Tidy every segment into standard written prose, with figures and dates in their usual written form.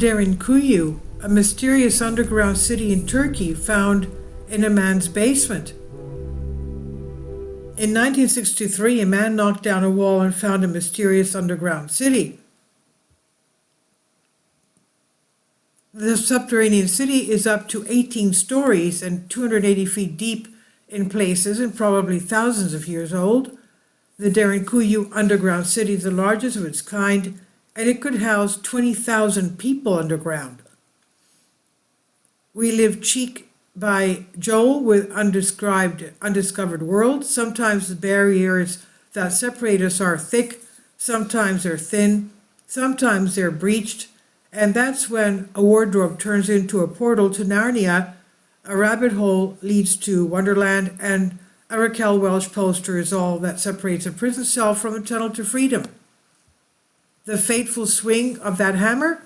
Derinkuyu, a mysterious underground city in Turkey found in a man's basement. In 1963, a man knocked down a wall and found a mysterious underground city. The subterranean city is up to 18 stories and 280 feet deep in places and probably thousands of years old. The Derinkuyu underground city is the largest of its kind, and it could house 20,000 people underground. We live cheek by jowl with undiscovered worlds. Sometimes the barriers that separate us are thick, sometimes they're thin, sometimes they're breached, and that's when a wardrobe turns into a portal to Narnia, a rabbit hole leads to Wonderland, and a Raquel Welch poster is all that separates a prison cell from a tunnel to freedom. The fateful swing of that hammer,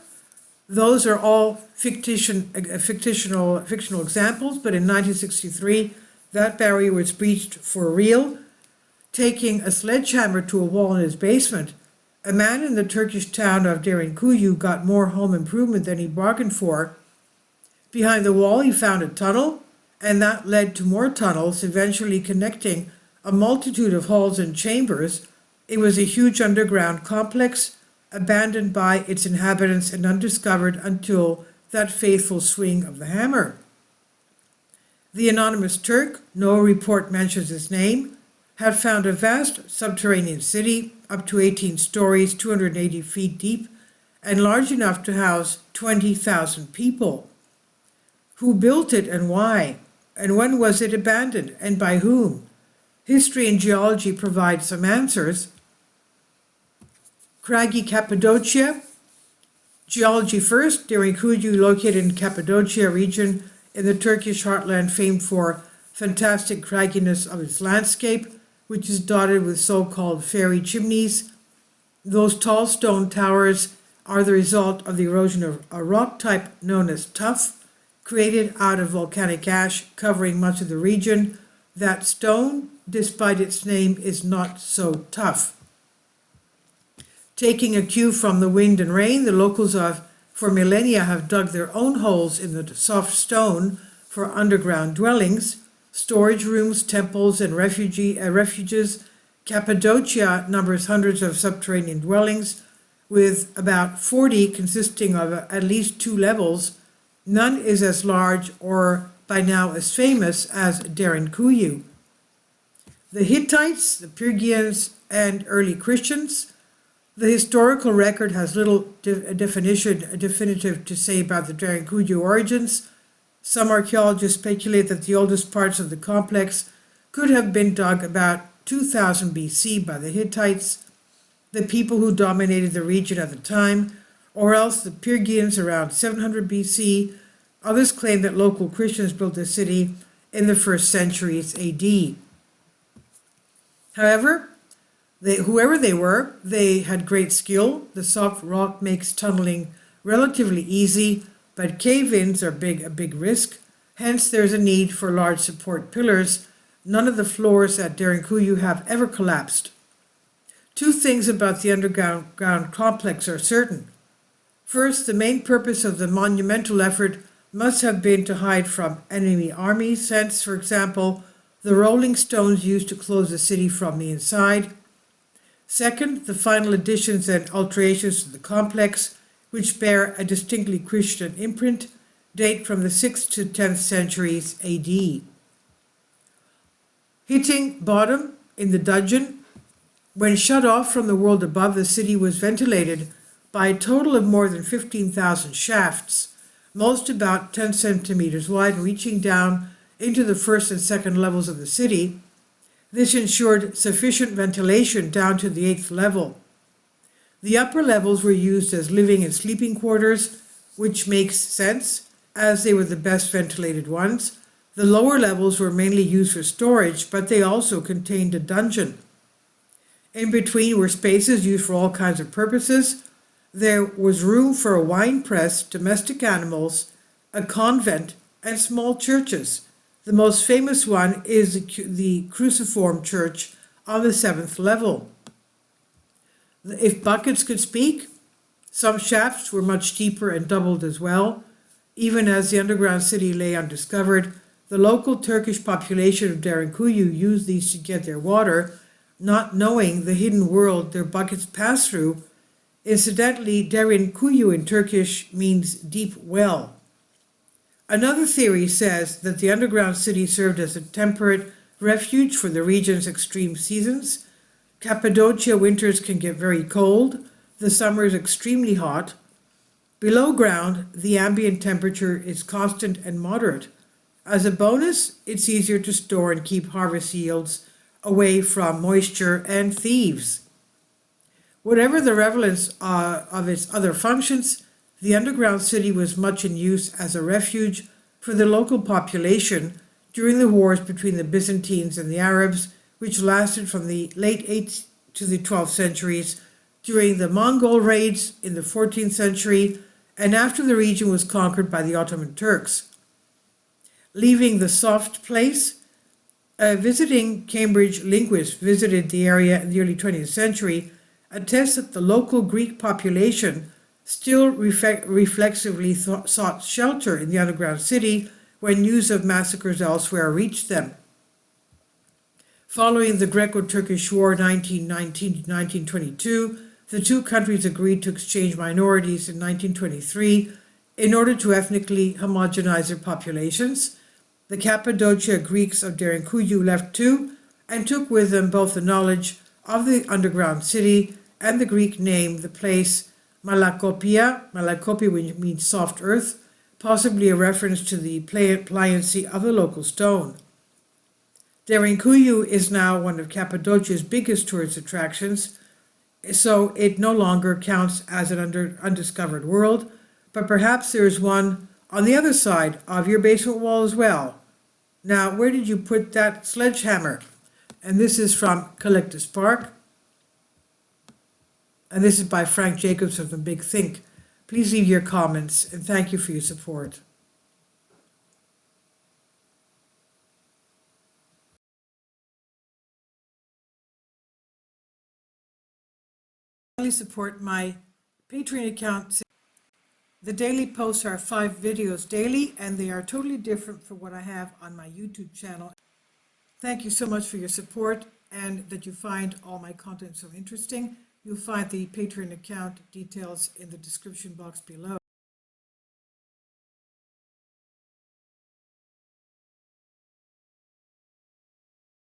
those are all fictional examples, but in 1963, that barrier was breached for real. Taking a sledgehammer to a wall in his basement, a man in the Turkish town of Derinkuyu got more home improvement than he bargained for. Behind the wall, he found a tunnel, and that led to more tunnels, eventually connecting a multitude of halls and chambers. It was a huge underground complex, abandoned by its inhabitants and undiscovered until that faithful swing of the hammer. The anonymous Turk, no report mentions his name, had found a vast subterranean city up to 18 stories, 280 feet deep, and large enough to house 20,000 people. Who built it and why? And when was it abandoned and by whom? History and geology provide some answers. Craggy Cappadocia. Geology first. Derinkuyu, located in Cappadocia region in the Turkish heartland, famed for fantastic cragginess of its landscape, which is dotted with so-called fairy chimneys. Those tall stone towers are the result of the erosion of a rock type known as tuff, created out of volcanic ash covering much of the region. That stone, despite its name, is not so tough. Taking a cue from the wind and rain, the locals for millennia have dug their own holes in the soft stone for underground dwellings, storage rooms, temples, and refuges. Cappadocia numbers hundreds of subterranean dwellings, with about 40 consisting of at least 2 levels. None is as large or by now as famous as Derinkuyu. The Hittites, the Pyrgians, and early Christians. The historical record has little definitive to say about the Derinkuyu origins. Some archaeologists speculate that the oldest parts of the complex could have been dug about 2000 BC by the Hittites, the people who dominated the region at the time, or else the Pyrgians around 700 BC. Others claim that local Christians built the city in the first centuries AD. However, whoever they were, they had great skill. The soft rock makes tunneling relatively easy, but cave-ins are a big risk. Hence, there's a need for large support pillars. None of the floors at Derinkuyu have ever collapsed. 2 things about the underground complex are certain. First, the main purpose of the monumental effort must have been to hide from enemy armies, since, for example, the rolling stones used to close the city from the inside. Second, the final additions and alterations to the complex, which bear a distinctly Christian imprint, date from the 6th to 10th centuries AD. Hitting bottom in the dungeon. When shut off from the world above, the city was ventilated by a total of more than 15,000 shafts, most about 10 centimeters wide, reaching down into the first and second levels of the city. This ensured sufficient ventilation down to the 8th level. The upper levels were used as living and sleeping quarters, which makes sense, as they were the best ventilated ones. The lower levels were mainly used for storage, but they also contained a dungeon. In between were spaces used for all kinds of purposes. There was room for a wine press, domestic animals, a convent, and small churches. The most famous one is the Cruciform Church on the 7th level. If buckets could speak, Some shafts were much deeper and doubled as well. Even as the underground city lay undiscovered, the local Turkish population of Derinkuyu used these to get their water, not knowing the hidden world their buckets passed through. Incidentally, Derinkuyu in Turkish means deep well. Another theory says that the underground city served as a temperate refuge for the region's extreme seasons. Cappadocia winters can get very cold, the summers extremely hot. Below ground, the ambient temperature is constant and moderate. As a bonus, it's easier to store and keep harvest yields away from moisture and thieves. Whatever the relevance of its other functions, the underground city was much in use as a refuge for the local population during the wars between the Byzantines and the Arabs, which lasted from the late 8th to the 12th centuries, during the Mongol raids in the 14th century, and after the region was conquered by the Ottoman Turks. Leaving the soft place, a visiting Cambridge linguist visited the area in the early 20th century attests that the local Greek population still reflexively sought shelter in the underground city when news of massacres elsewhere reached them. Following the Greco-Turkish War 1919 to 1922, the two countries agreed to exchange minorities in 1923 in order to ethnically homogenize their populations. The Cappadocia Greeks of Derinkuyu left too, and took with them both the knowledge of the underground city and the Greek name the place Malakopia, which means soft earth, possibly a reference to the pliancy of the local stone. Derinkuyu is now one of Cappadocia's biggest tourist attractions, so it no longer counts as an undiscovered world, but perhaps there is one on the other side of your basement wall as well. Now, where did you put that sledgehammer? And this is from Collectus Park. And this is by Frank Jacobs of The Big Think. Please leave your comments, and thank you for your support. Support my Patreon account. The daily posts are 5 videos daily, and they are totally different from what I have on my YouTube channel. Thank you so much for your support and that you find all my content so interesting. You'll find the Patreon account details in the description box below.